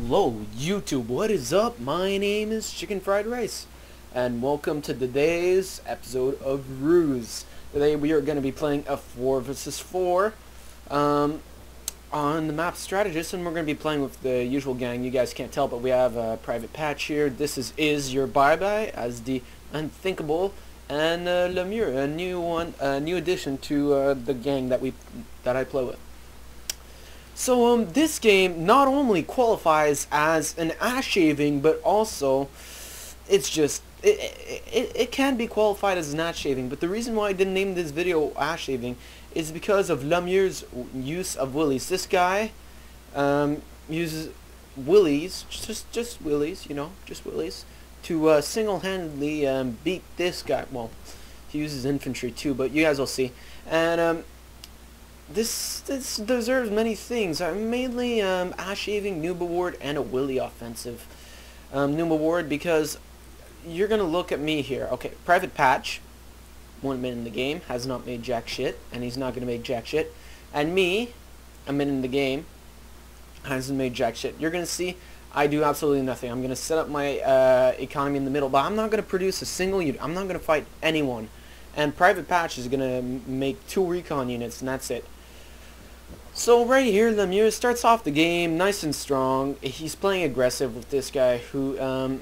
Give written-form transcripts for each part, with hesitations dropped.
Hello YouTube, what is up? My name is Chicken Fried Rice and welcome to today's episode of Ruse. Today we are going to be playing a 4 versus 4 on the map Strategist, and we're going to be playing with the usual gang. You guys can't tell, but we have a private patch here. This is your bye-bye as the unthinkable, and Lemure, a new addition to the gang that I play with. So this game not only qualifies as an ass shaving, but also it's just it can be qualified as an ass shaving. But the reason why I didn't name this video ass shaving is because of Lemure's use of willies. This guy uses willies, just willies, you know, just willies, to single-handedly beat this guy. Well, he uses infantry too, but you guys will see. And This deserves many things. Mainly ass shaving, noob award, and a Willy offensive. Noob award because you're gonna look at me here. Okay, private patch, 1 minute in the game, has not made jack shit, and he's not gonna make jack shit. And me, a minute in the game, hasn't made jack shit. You're gonna see I do absolutely nothing. I'm gonna set up my economy in the middle, but I'm not gonna produce a single unit. I'm not gonna fight anyone. And private patch is gonna make 2 recon units, and that's it. So right here, Lemure starts off the game nice and strong. He's playing aggressive with this guy who,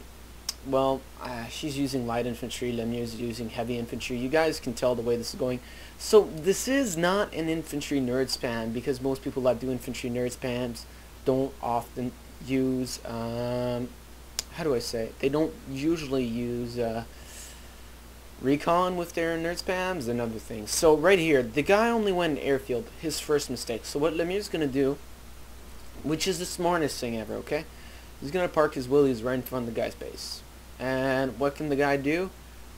she's using light infantry. Lemure's using heavy infantry. You guys can tell the way this is going. So this is not an infantry nerd spam, because most people that do infantry nerd spams don't often use, how do I say it? They don't usually use recon with their nerd spams and other things. So right here, the guy only went airfield, his first mistake. So what Lemure's gonna do, which is the smartest thing ever, okay? He's gonna park his willies right in front of the guy's base. And what can the guy do?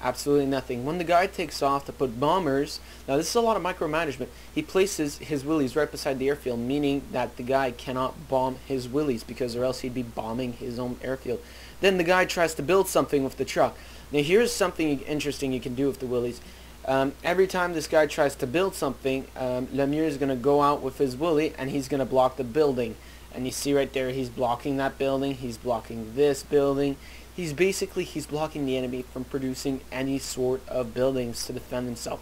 Absolutely nothing. When the guy takes off to put bombers, now this is a lot of micromanagement, he places his willies right beside the airfield, meaning that the guy cannot bomb his willies, because or else he'd be bombing his own airfield. Then the guy tries to build something with the truck. Now here's something interesting you can do with the willies. Every time this guy tries to build something, Lemure is going to go out with his willy and he's going to block the building. And you see right there, he's blocking that building, he's blocking this building. He's blocking the enemy from producing any sort of buildings to defend himself.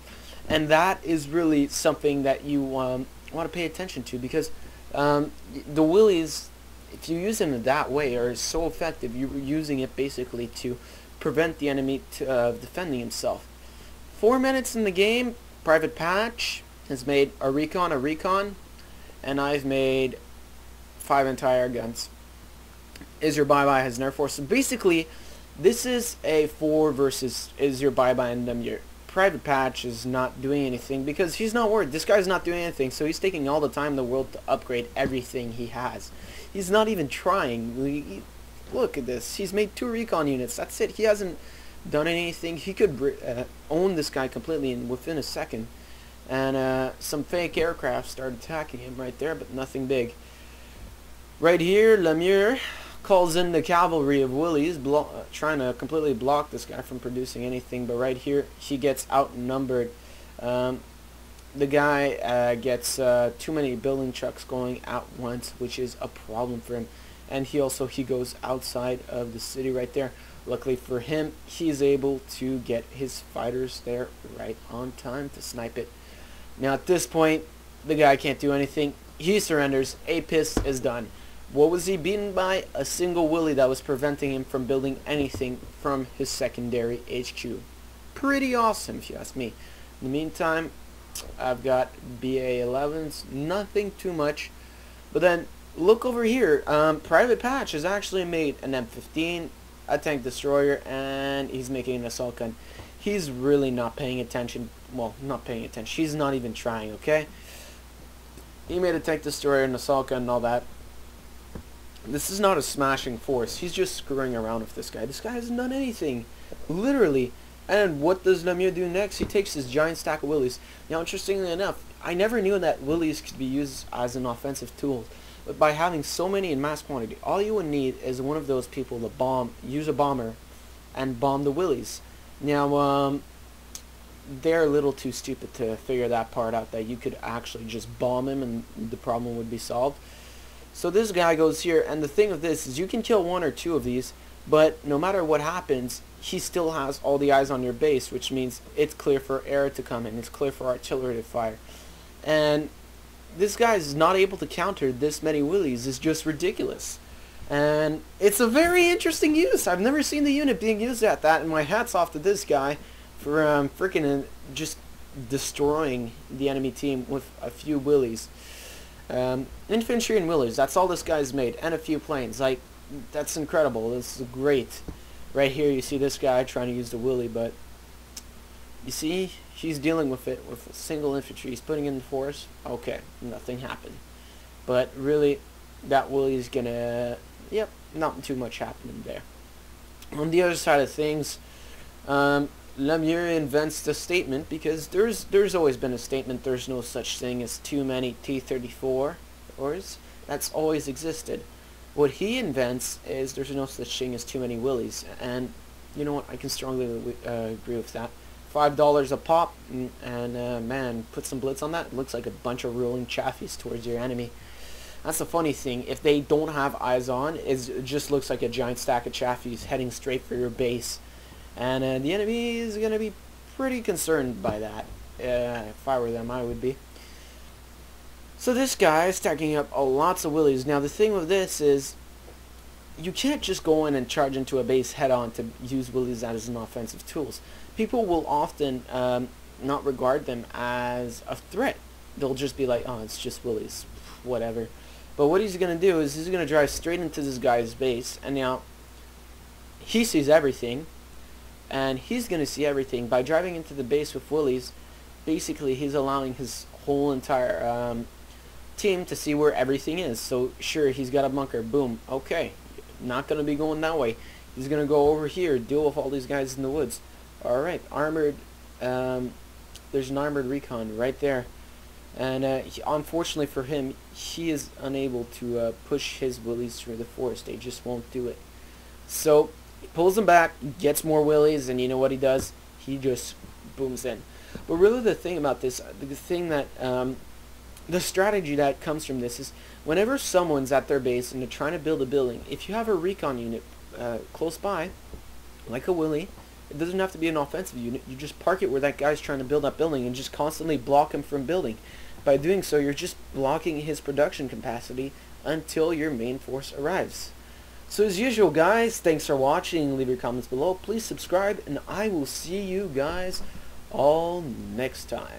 And that is really something that you want to pay attention to, because the willies, if you use them in that way, are so effective. You're using it basically to prevent the enemy defending himself. 4 minutes in the game, private patch has made a recon, and I've made 5 entire guns. Is your bye-bye has an air force. So basically, this is a 4 versus is your bye-bye, and your private patch is not doing anything because he's not worried. This guy's not doing anything, so he's taking all the time in the world to upgrade everything he has. He's not even trying. Look at this. He's made 2 recon units. That's it. He hasn't done anything. He could own this guy completely within a second. And some fake aircraft started attacking him right there, but nothing big. Right here, Lemure calls in the cavalry of willies, trying to completely block this guy from producing anything. But right here, he gets outnumbered. The guy gets too many building trucks going at once, which is a problem for him. And he goes outside of the city right there. Luckily for him, he's able to get his fighters there right on time to snipe it. Now at this point, the guy can't do anything. He surrenders. APIS is done. What was he beaten by? A single willy that was preventing him from building anything from his secondary HQ. Pretty awesome if you ask me. In the meantime, I've got BA-11s. Nothing too much. But then look over here. Private patch has actually made an M15, a tank destroyer, and he's making an assault gun. He's really not paying attention. Well, not paying attention. He's not even trying, okay? He made a tank destroyer, an assault gun, and all that. This is not a smashing force. He's just screwing around with this guy. This guy hasn't done anything. Literally. And what does Lemure do next? He takes his giant stack of willies. Now, interestingly enough, I never knew that willies could be used as an offensive tool. But by having so many in mass quantity, all you would need is one of those people to use a bomber and bomb the willies. Now, they're a little too stupid to figure that part out, that you could actually just bomb him and the problem would be solved. So this guy goes here, and the thing of this is you can kill one or two of these, but no matter what happens, he still has all the eyes on your base, which means it's clear for air to come in, it's clear for artillery to fire. And this guy is not able to counter this many Willys is just ridiculous. And it's a very interesting use. I've never seen the unit being used at that, and my hat's off to this guy for freaking just destroying the enemy team with a few Willys. Infantry and Willys, that's all this guy's made, and a few planes. Like, that's incredible. This is great. Right here you see this guy trying to use the Willy, but you see, he's dealing with it with single infantry. He's putting in the force. Okay, nothing happened. But really, that Willy is gonna, yep, not too much happening there. On the other side of things, Lemieux invents the statement, because there's always been a statement, there's no such thing as too many T-34s. That's always existed. What he invents is there's no such thing as too many Willys, and you know what, I can strongly agree with that. $5 a pop, and man, put some blitz on that, it looks like a bunch of rolling chaffies towards your enemy. That's the funny thing, if they don't have eyes on, it just looks like a giant stack of chaffies heading straight for your base. And the enemy is going to be pretty concerned by that. If I were them, I would be. So this guy is stacking up lots of Willys. Now the thing with this is, you can't just go in and charge into a base head-on to use Willys as an offensive tools. People will often not regard them as a threat. They'll just be like, oh, it's just Willys, whatever. But what he's going to do is he's going to drive straight into this guy's base, and now he sees everything. And he's going to see everything. By driving into the base with Willys, basically he's allowing his whole entire team to see where everything is. So sure, he's got a bunker, boom, okay, not going to be going that way. He's going to go over here, deal with all these guys in the woods. Alright, armored, there's an armored recon right there. And unfortunately for him, he is unable to push his Willys through the forest. They just won't do it. So he pulls them back, gets more Willys, and you know what he does? He just booms in. But really the thing about this, the thing that, the strategy that comes from this is, whenever someone's at their base and they're trying to build a building, if you have a recon unit close by, like a Willy, it doesn't have to be an offensive unit, you just park it where that guy's trying to build that building and just constantly block him from building. By doing so, you're just blocking his production capacity until your main force arrives. So as usual, guys, thanks for watching. Leave your comments below. Please subscribe, and I will see you guys all next time.